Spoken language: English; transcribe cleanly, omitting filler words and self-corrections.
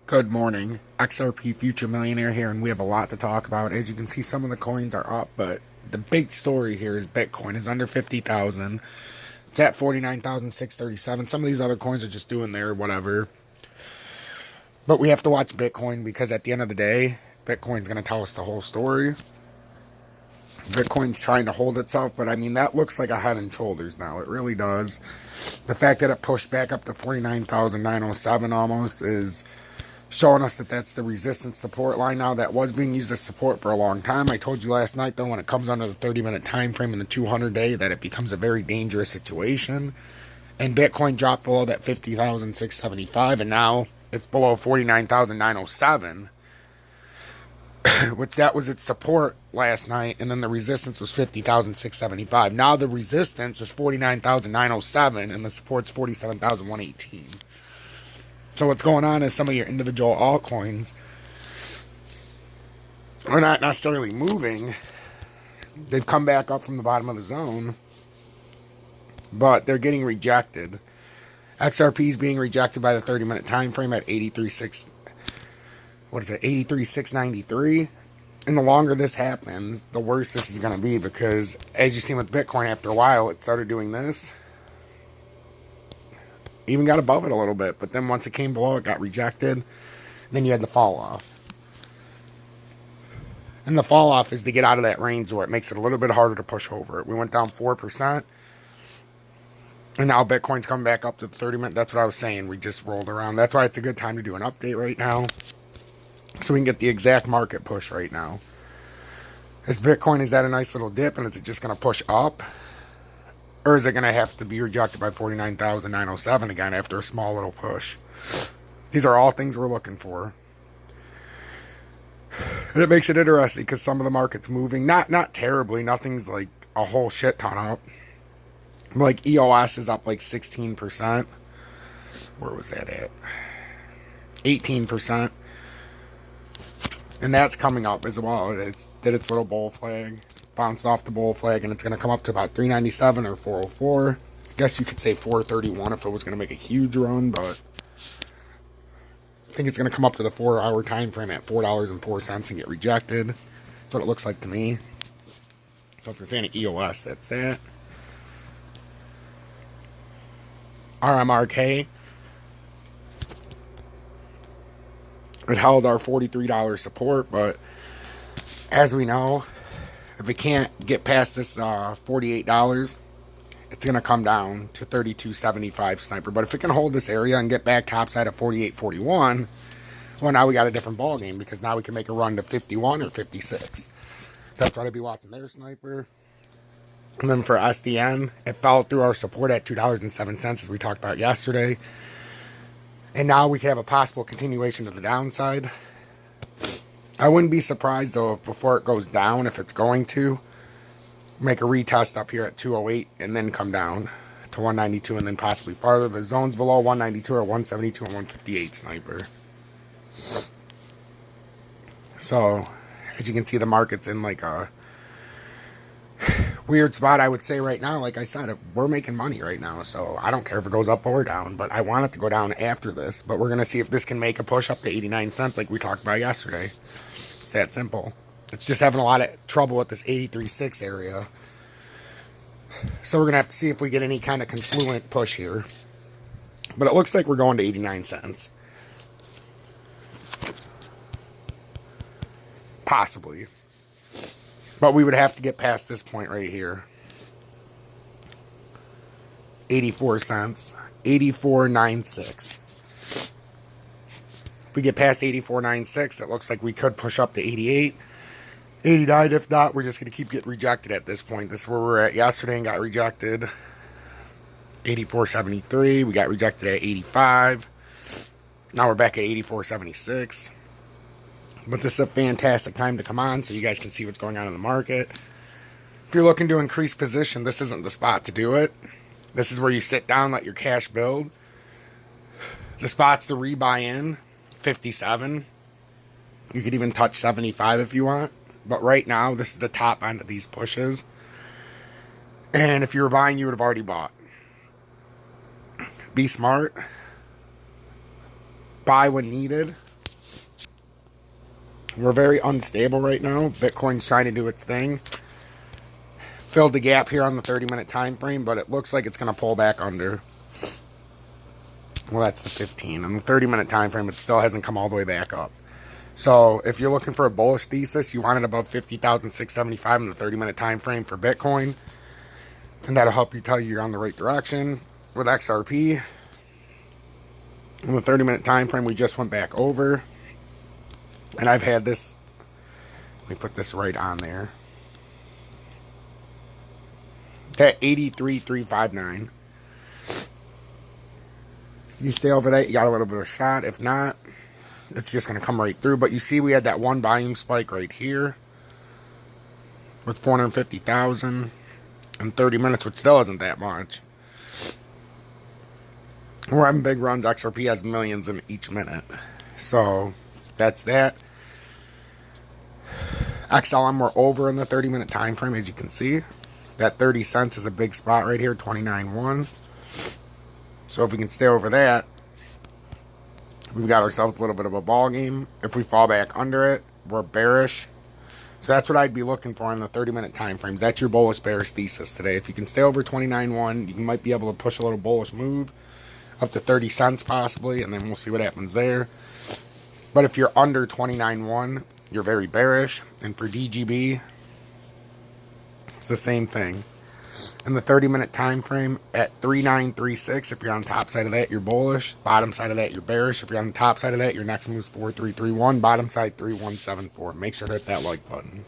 Good morning, XRP Future Millionaire here, and we have a lot to talk about. As you can see, some of the coins are up, but the big story here is Bitcoin is under 50,000. It's at 49,637. Some of these other coins are just doing their whatever. But we have to watch Bitcoin because at the end of the day, Bitcoin's going to tell us the whole story. Bitcoin's trying to hold itself, but I mean, that looks like a head and shoulders now. It really does. The fact that it pushed back up to 49,907 almost is showing us that that's the resistance support line now. That was being used as support for a long time. I told you last night, though, when it comes under the 30-minute time frame in the 200-day, that it becomes a very dangerous situation. And Bitcoin dropped below that 50,675, and now it's below 49,907, which that was its support last night, and then the resistance was 50,675. Now the resistance is 49,907, and the support's 47,118. So what's going on is some of your individual altcoins are not necessarily moving. They've come back up from the bottom of the zone, but they're getting rejected. XRP is being rejected by the 30-minute time frame at 83,693. And the longer this happens, the worse this is going to be, because as you've seen with Bitcoin, after a while, it started doing this. Even got above it a little bit, but then once it came below, it got rejected. Then you had the fall off. And the fall off is to get out of that range where it makes it a little bit harder to push over it. We went down 4%. And now Bitcoin's coming back up to the 30-minute. That's what I was saying. We just rolled around. That's why it's a good time to do an update right now, so we can get the exact market push right now. Is Bitcoin, is that a nice little dip, and is it just going to push up? Or is it going to have to be rejected by 49,907 again after a small little push? These are all things we're looking for. And it makes it interesting because some of the market's moving. Not terribly. Nothing's like a whole shit ton up. Like EOS is up like 16%. Where was that at? 18%. And that's coming up as well. It did its little bull flag. Bounced off the bull flag, and it's going to come up to about 397 or 404. I guess you could say 431 if it was going to make a huge run, but I think it's going to come up to the 4-hour time frame at $4.04 and get rejected. That's what it looks like to me. So if you're a fan of EOS, that's that. RMRK, it held our $43 support, but as we know, if it can't get past this $48, it's going to come down to $32.75 sniper. But if it can hold this area and get back topside of $48.41, well, now we got a different ball game, because now we can make a run to 51 or 56. So that's what I'd be watching there, sniper. And then for SDN, it fell through our support at $2.07, as we talked about yesterday. And now we could have a possible continuation to the downside. I wouldn't be surprised, though, if before it goes down, if it's going to, make a retest up here at 208 and then come down to 192 and then possibly farther. The zones below 192 are 172 and 158 sniper. So, as you can see, the market's in like a weird spot, I would say, right now. Like I said, we're making money right now, so I don't care if it goes up or down, but I want it to go down after this. But we're going to see if this can make a push up to 89 cents like we talked about yesterday. It's that simple. It's just having a lot of trouble at this 83.6 area. So we're going to have to see if we get any kind of confluent push here. But it looks like we're going to 89 cents. Possibly. But we would have to get past this point right here. 84 cents. 84.96. If we get past 84.96, it looks like we could push up to 88. 89. If not, we're just going to keep getting rejected at this point. This is where we were at yesterday and got rejected. 84.73. We got rejected at 85. Now we're back at 84.76. But this is a fantastic time to come on so you guys can see what's going on in the market. If you're looking to increase position, this isn't the spot to do it. This is where you sit down, let your cash build. The spot's to rebuy in 57. You could even touch 75 if you want. But right now, this is the top end of these pushes. And if you were buying, you would have already bought. Be smart. Buy when needed. We're very unstable right now. Bitcoin's trying to do its thing. Filled the gap here on the 30-minute time frame, but it looks like it's going to pull back under. Well, that's the 15. On the 30-minute time frame, it still hasn't come all the way back up. So if you're looking for a bullish thesis, you want it above 50,675 in the 30-minute time frame for Bitcoin. And that'll help you tell you you're on the right direction. With XRP, in the 30-minute time frame, we just went back over. And I've had this, let me put this right on there. At 83,359. You stay over that, you got a little bit of a shot. If not, it's just going to come right through. But you see we had that one volume spike right here with 450,000 in 30 minutes, which still isn't that much. We're having big runs. XRP has millions in each minute. So that's that. XLM we're over in the 30-minute time frame, as you can see. That 30 cents is a big spot right here, 29.1. So if we can stay over that, we've got ourselves a little bit of a ball game. If we fall back under it, we're bearish. So that's what I'd be looking for in the 30-minute time frames. That's your bullish bearish thesis today. If you can stay over 29.1, you might be able to push a little bullish move up to 30 cents possibly, and then we'll see what happens there. But if you're under 29.1, you're very bearish. And for DGB, it's the same thing. In the 30-minute time frame at 3936, if you're on the top side of that, you're bullish. Bottom side of that, you're bearish. If you're on the top side of that, your next move is 4331. Bottom side, 3174. Make sure to hit that like button.